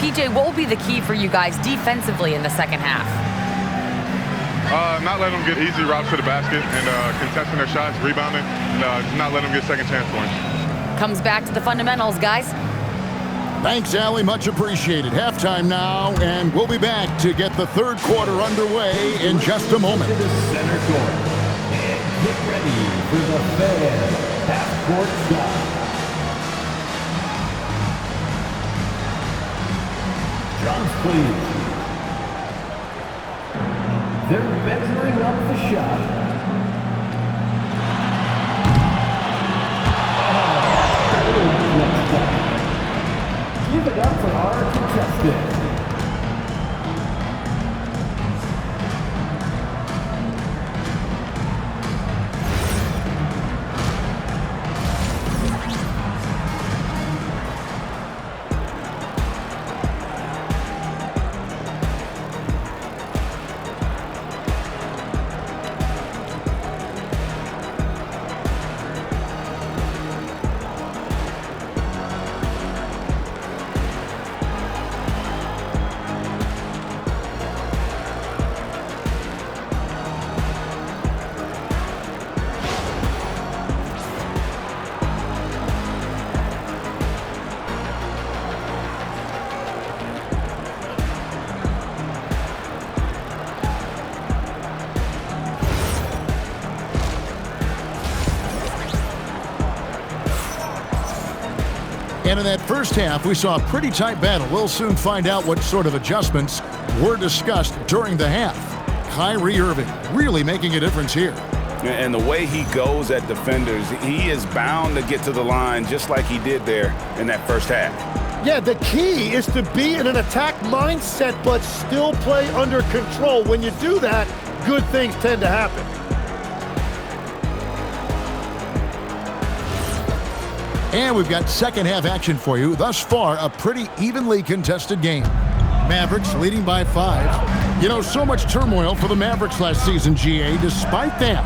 PJ, what will be the key for you guys defensively in the second half? Not letting them get easy routes to the basket and contesting their shots, rebounding, and not letting them get second chance points. Comes back to the fundamentals, guys. Thanks, Allie. Much appreciated. Halftime now, and we'll be back to get the third quarter underway in just a moment. To the center court. And get ready for the Fan half-court shot. Drums, please. They're measuring up the shot. Give it up for our contestant. And in that first half, we saw a pretty tight battle. We'll soon find out what sort of adjustments were discussed during the half. Kyrie Irving really making a difference here. And the way he goes at defenders, he is bound to get to the line just like he did there in that first half. Yeah, the key is to be in an attack mindset but still play under control. When you do that, good things tend to happen. And we've got second half action for you. Thus far, a pretty evenly contested game. Mavericks leading by 5. You know, so much turmoil for the Mavericks last season, GA. Despite that,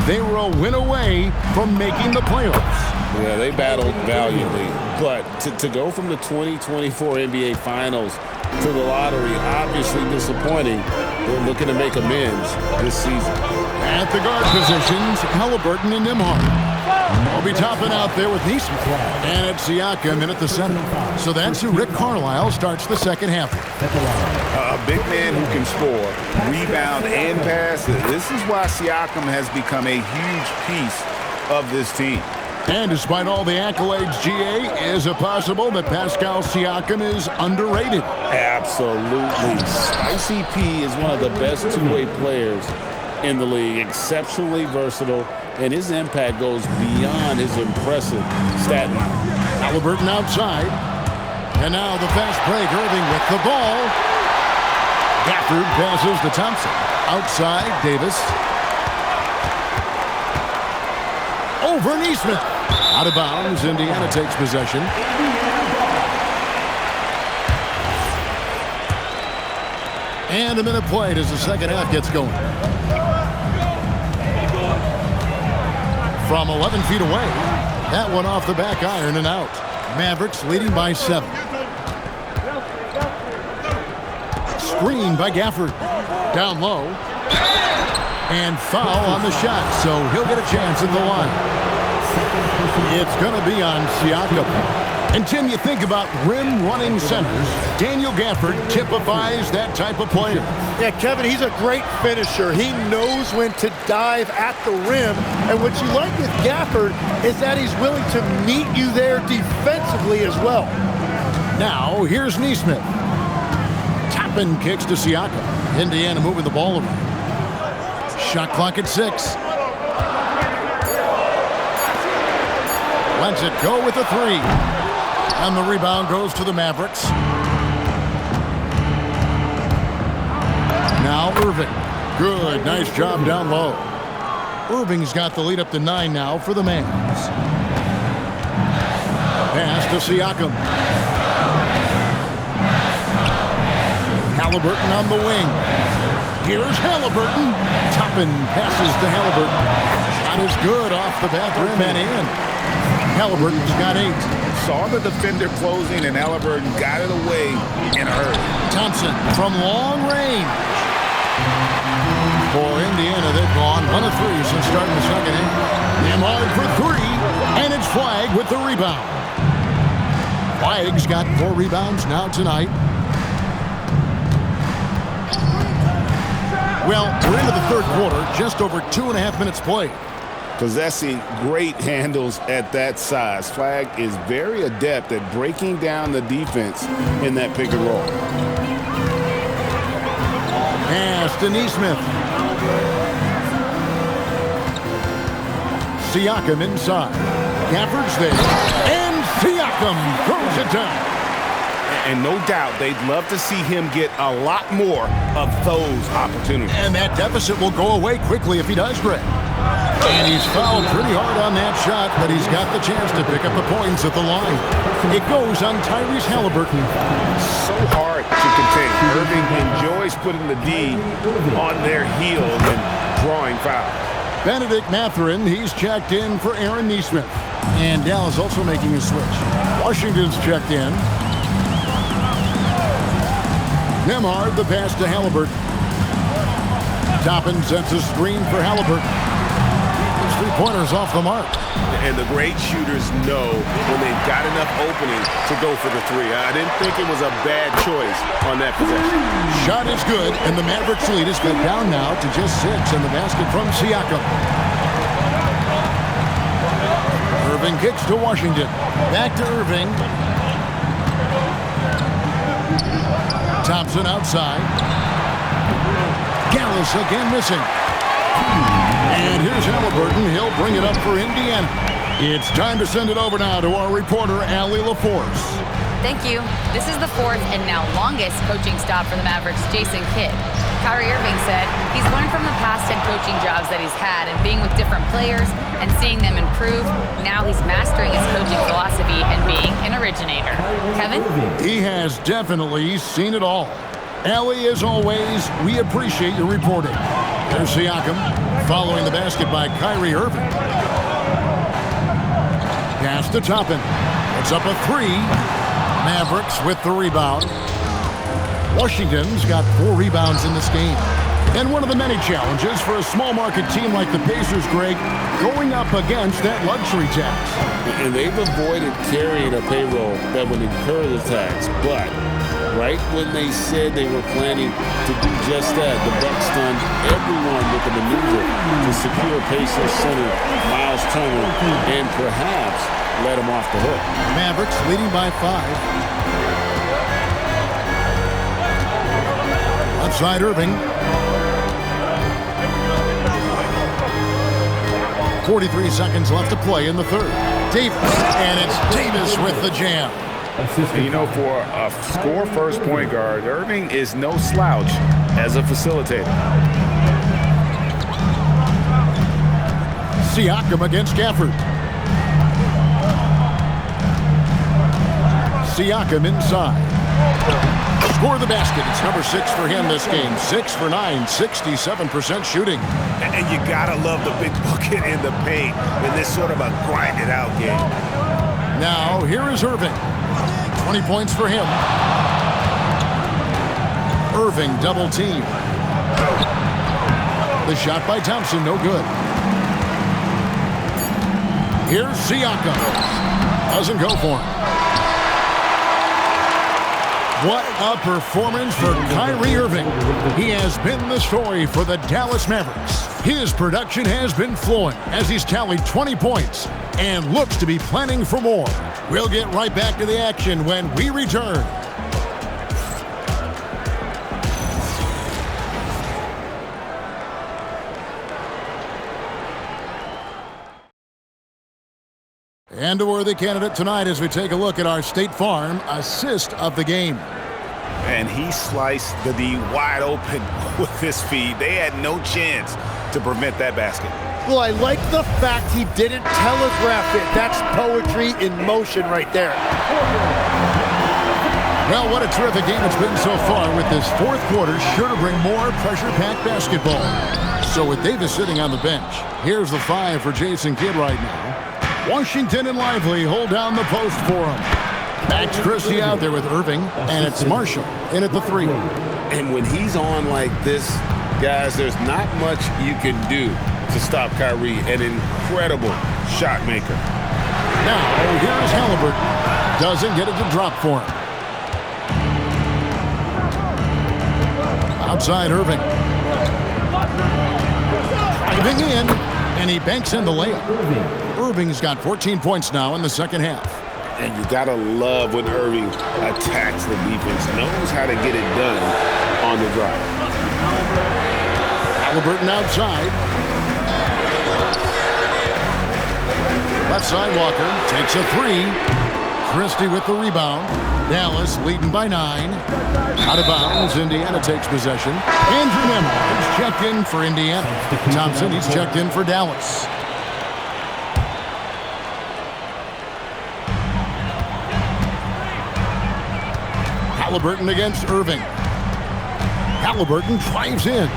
they were a win away from making the playoffs. Yeah, they battled valiantly. But to go from the 2024 NBA Finals to the lottery, obviously disappointing. They're looking to make amends this season. At the guard positions, Halliburton and Nembhard. We'll be topping out there with Nesmith. And it's Siakam in at the center. So that's who Rick Carlisle starts the second half with. A big man who can score, rebound, and pass. This is why Siakam has become a huge piece of this team. And despite all the accolades, GA, is it possible that Pascal Siakam is underrated? Absolutely. Spicy P is one of the best two-way players in the league. Exceptionally versatile, and his impact goes beyond his impressive stat line. Halliburton outside. And now the fast break. Irving with the ball. Gafford passes to Thompson. Outside, Davis. Over Nesmith. Out of bounds. Indiana takes possession. And a minute played as the second half gets going. From 11 feet away. That one off the back iron and out. Mavericks leading by 7. Screen by Gafford. Down low. And foul on the shot, so he'll get a chance at the line. It's going to be on Siakam. And Tim, you think about rim-running centers. Daniel Gafford typifies that type of player. Yeah, Kevin, he's a great finisher. He knows when to dive at the rim. And what you like with Gafford is that he's willing to meet you there defensively as well. Now, here's Nesmith. Toppin kicks to Siakam. Indiana moving the ball around. Shot clock at 6. Lets it go with a 3. And the rebound goes to the Mavericks. Now Irving. Good, nice job down low. Irving's got the lead up to 9 now for the Mavs. Pass to Siakam. Halliburton on the wing. Here's Halliburton. Toppin passes to Halliburton. Shot is good off the back rim and in. Halliburton's got 8. Saw the defender closing, and Halliburton got it away from long range. For Indiana, they've gone 1 of 3 since starting the second half. Nembhard for 3, and it's Flagg with the rebound. Flagg's got 4 rebounds now tonight. Well, we're into the third quarter, just over 2.5 minutes played. Possessing great handles at that size. Flagg is very adept at breaking down the defense in that pick and roll. Pass to Nesmith. Siakam inside. Gafford's there. And Siakam throws it down. And no doubt they'd love to see him get a lot more of those opportunities. And that deficit will go away quickly if he does, Greg. And he's fouled pretty hard on that shot, but he's got the chance to pick up the points at the line. It goes on Tyrese Haliburton. So hard to contain. Irving enjoys putting the D on their heels and drawing fouls. Benedict Mathurin, he's checked in for Aaron Nesmith. And Dallas also making a switch. Washington's checked in. Nembhard, the pass to Haliburton. Toppin sets a screen for Haliburton. His three-pointers off the mark. And the great shooters know when they've got enough opening to go for the three. I didn't think it was a bad choice on that possession. Shot is good, and the Mavericks lead is cut down now to just 6 in the basket from Siakam. Irving kicks to Washington. Back to Irving. Thompson outside. Gallus again missing. And here's Haliburton. He'll bring it up for Indiana. It's time to send it over now to our reporter, Allie LaForce. Thank you. This is the 4th and now longest coaching stop for the Mavericks' Jason Kidd. Kyrie Irving said he's learned from the past 10 coaching jobs that he's had and being with different players and seeing them improve. Now he's mastering his coaching philosophy and being an originator. Kevin? He has definitely seen it all. Allie, as always, we appreciate your reporting. There's Siakam following the basket by Kyrie Irving. Pass to Toppin. It's up a 3. Mavericks with the rebound. Washington's got 4 rebounds in this game. And one of the many challenges for a small market team like the Pacers, Greg, going up against that luxury tax. And they've avoided carrying a payroll that would incur the tax. But right when they said they were planning to do just that, the Bucks stunned everyone with the maneuver to secure Pacers center Miles Turner and perhaps let him off the hook. Mavericks leading by 5. Outside Irving. 43 seconds left to play in the third. Davis, and it's Davis with the jam. And you know, for a score-first point guard, Irving is no slouch as a facilitator. Siakam against Gafford. Siakam inside. Score the basket. It's number 6 for him this game. 6 for 9, 67% shooting. And you gotta love the big bucket in the paint in this sort of a grinded-out game. Now, here is Irving. 20 points for him. Irving double team. The shot by Thompson, no good. Here's Siakam. Doesn't go for him. What a performance for Kyrie Irving. He has been the story for the Dallas Mavericks. His production has been flowing as he's tallied 20 points and looks to be planning for more. We'll get right back to the action when we return. And a worthy candidate tonight as we take a look at our State Farm assist of the game. And he sliced the D wide open with his feet. They had no chance to prevent that basket. Well, I like the fact he didn't telegraph it. That's poetry in motion right there. Well, what a terrific game it's been so far, with this fourth quarter sure to bring more pressure-packed basketball. So with Davis sitting on the bench, here's the 5 for Jason Kidd right now. Washington and Lively hold down the post for him. Max Christie out there with Irving, and it's Marshall in at the 3. And when he's on like this, guys, there's not much you can do to stop Kyrie, an incredible shot maker. Now, here's Halliburton. Doesn't get it to drop for him. Outside Irving. Driving in, and he banks in the layup. Irving's got 14 points now in the second half. And you gotta love when Irving attacks the defense, knows how to get it done on the drive. Halliburton outside. Left side Walker takes a 3. Christie with the rebound. Dallas leading by 9. Out of bounds, Indiana takes possession. Andrew Nembhard is checked in for Indiana. Thompson, he's checked in for Dallas. Halliburton against Irving. Halliburton drives in.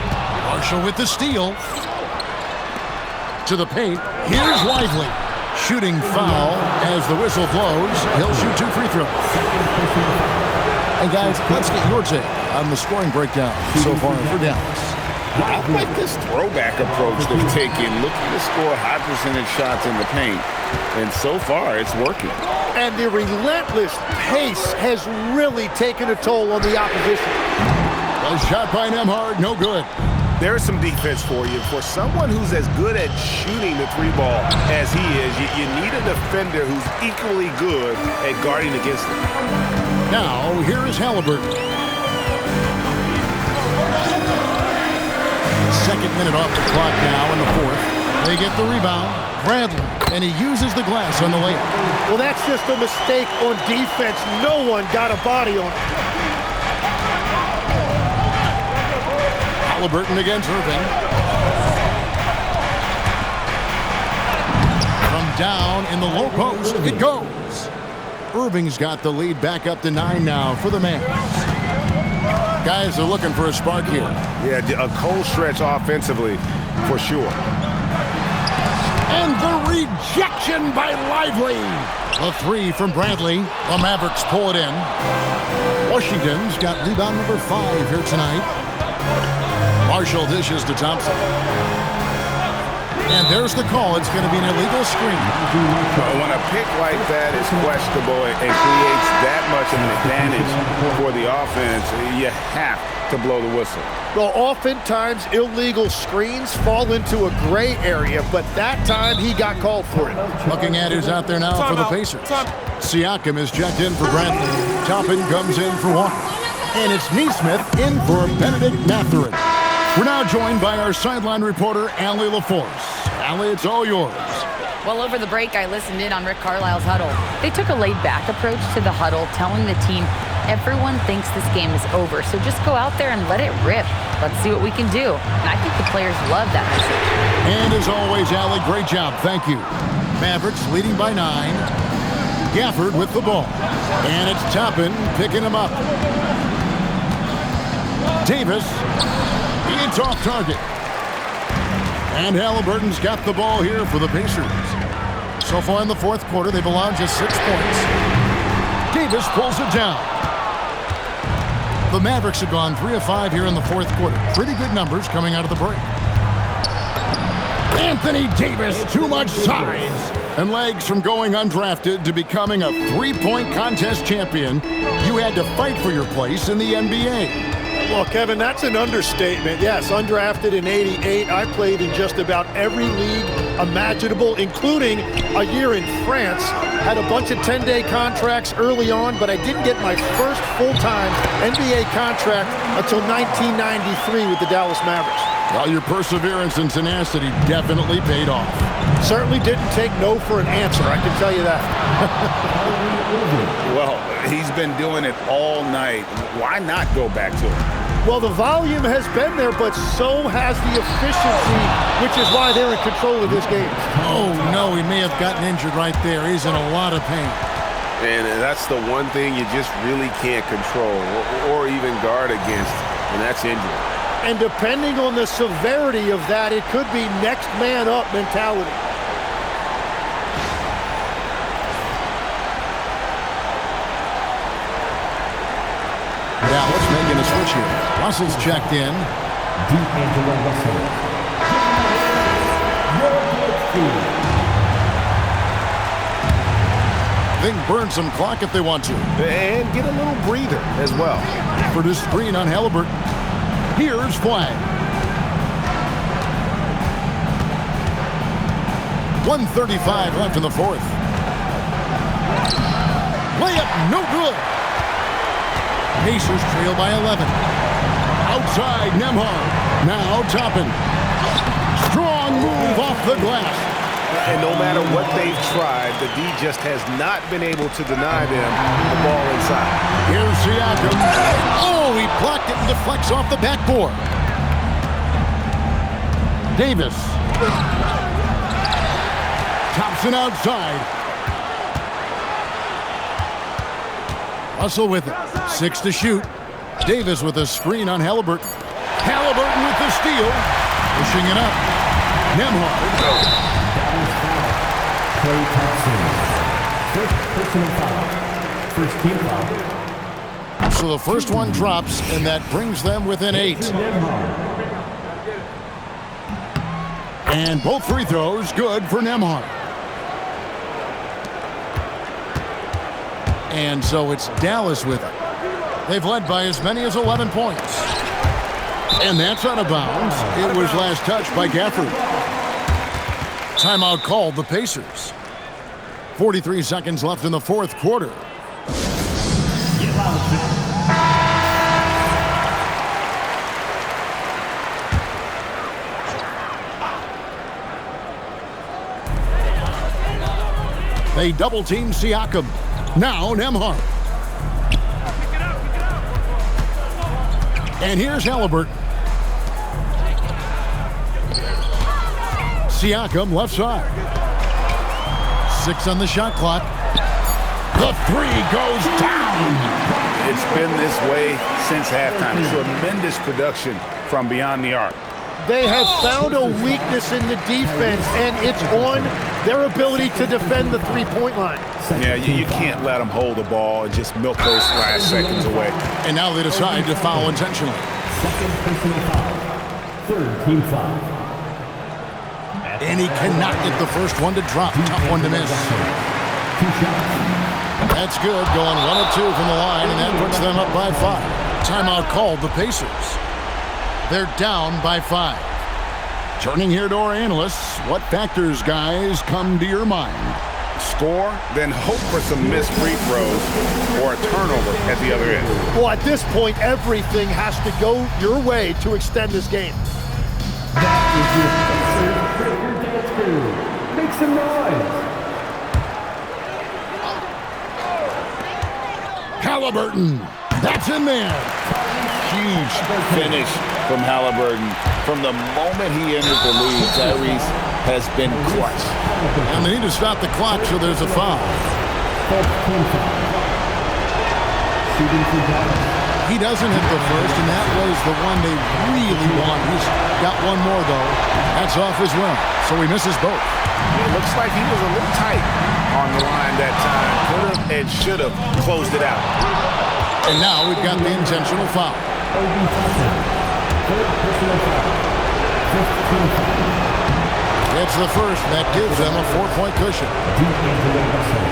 Marshall with the steal. To the paint. Here's Lively. Shooting foul as the whistle blows. He'll shoot 2 free throws. And guys, let's get your take on the scoring breakdown so far for Dallas. I like this throwback approach they've taken, looking to score high percentage shots in the paint. And so far, it's working. And the relentless pace has really taken a toll on the opposition. A shot by Nembhard, no good. There's some defense for you. For someone who's as good at shooting the 3-ball as he is, you need a defender who's equally good at guarding against him. Now, here is Halliburton. Second minute off the clock now in the 4th. They get the rebound. Bradley, and he uses the glass on the layup. Well, that's just a mistake on defense. No one got a body on it. Halliburton against Irving. From down in the low post, it goes. Irving's got the lead back up to 9 now for the Mavs. Guys are looking for a spark here. Yeah, a cold stretch offensively, for sure. And the rejection by Lively. A 3 from Bradley. The Mavericks pull it in. Washington's got rebound number 5 here tonight. Marshall dishes to Thompson. And there's the call. It's going to be an illegal screen. When a pick like that is questionable and creates that much of an advantage for the offense, you have to blow the whistle. Well, oftentimes illegal screens fall into a gray area, but that time he got called for it. Looking at who's out there now for the Pacers. Siakam is checked in for Bradley. Toppin comes in for Walker. And it's Neesmith in for Benedict Mathurin. We're now joined by our sideline reporter, Allie LaForce. Allie, it's all yours. Well, over the break, I listened in on Rick Carlisle's huddle. They took a laid-back approach to the huddle, telling the team, everyone thinks this game is over, so just go out there and let it rip. Let's see what we can do. And I think the players love that message. And as always, Allie, great job. Thank you. Mavericks leading by 9. Gafford with the ball. And it's Toppin picking him up. Davis, it's off target. And Halliburton's got the ball here for the Pacers. So far in the 4th quarter, they've allowed just 6 points. Davis pulls it down. The Mavericks have gone 3 of 5 here in the 4th quarter. Pretty good numbers coming out of the break. Anthony Davis, too much size and legs from going undrafted to becoming a 3-point contest champion. You had to fight for your place in the NBA. Well, Kevin, that's an understatement. Yes, undrafted in '88. I played in just about every league imaginable, including a year in France. Had a bunch of 10-day contracts early on, but I didn't get my first full-time NBA contract until 1993 with the Dallas Mavericks. Well, your perseverance and tenacity definitely paid off. Certainly didn't take no for an answer, I can tell you that. Well, he's been doing it all night. Why not go back to it? Well, the volume has been there, but so has the efficiency, which is why they're in control of this game. Oh, no, he may have gotten injured right there. He's in a lot of pain. And that's the one thing you just really can't control or even guard against, and that's injury. And depending on the severity of that, it could be next man up mentality. the switch here. Russell's checked in. D'Angelo Russell. They can burn some clock if they want to. And get a little breather as well. For this screen on Halliburton. Here's Flag. 1:35 left in the fourth. Layup, no good. Pacers trail by 11. Outside, Nembhard. Now Toppin. Strong move off the glass. And no matter what they've tried, the D just has not been able to deny them the ball inside. Here's Siakam. Oh, he blocked it and deflects off the backboard. Davis. Thompson outside. Russell with it. 6 to shoot. Davis with a screen on Halliburton. Halliburton with the steal. Pushing it up. Nembhard. Klay Thompson. First personal foul. First team foul. So the first one drops, and that brings them within 8. And both free throws good for Nembhard. And so it's Dallas with it. They've led by as many as 11 points. And that's out of bounds. It was last touched by Gafford. Timeout called the Pacers. 43 seconds left in the fourth quarter. They double-team Siakam. Now Nembhard. And here's Halliburton. Siakam left side. 6 on the shot clock. The 3 goes down. It's been this way since halftime. Tremendous production from beyond the arc. They have found a weakness in the defense, and it's on their ability to defend the three-point line. Yeah, you can't let them hold the ball and just milk those last seconds away. And now they decide to foul intentionally. Second personal foul. Third team foul. And he cannot get the first one to drop. Tough one to miss. 2 shots. That's good. Going 1 of 2 from the line, and that puts them up by 5. Timeout called the Pacers. They're down by 5. Turning here to our analysts, what factors, guys, come to your mind? Score, then hope for some missed free throws or a turnover at the other end. Well, at this point, everything has to go your way to extend this game. That is your Pacers Breaker Dance Crew. Make some noise. Halliburton. That's in there. Huge finish from Halliburton. From the moment he entered the league, Tyrese has been clutch. And they need to stop the clock, so there's a foul. Fourth team foul. Shooting for Dallas. He doesn't hit the first, and that was the one they really want. He's got one more, though. That's off as well, so he misses both. It looks like he was a little tight on the line that time. Could have and should have closed it out. And now we've got the intentional foul. Obi Toppin. Third personal foul. Fifth team foul. It's the first. That gives them a 4-point cushion. D'Angelo Russell.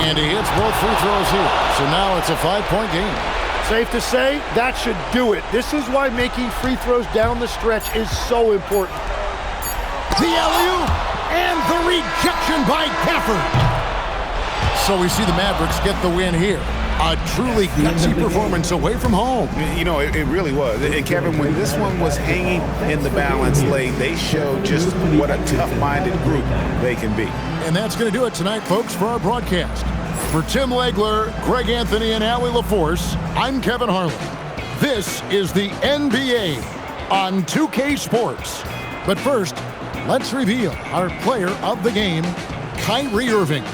And he hits both free throws here. So now it's a 5-point game. Safe to say, that should do it. This is why making free throws down the stretch is so important. The alley-oop and the rejection by Gafford. So we see the Mavericks get the win here. A truly gutsy performance away from home. You know, it really was. And Kevin, when this one was hanging in the balance late, they showed just what a tough-minded group they can be. And that's going to do it tonight, folks, for our broadcast. For Tim Legler, Greg Anthony, and Allie LaForce, I'm Kevin Harlan. This is the NBA on 2K Sports. But first, let's reveal our player of the game, Kyrie Irving.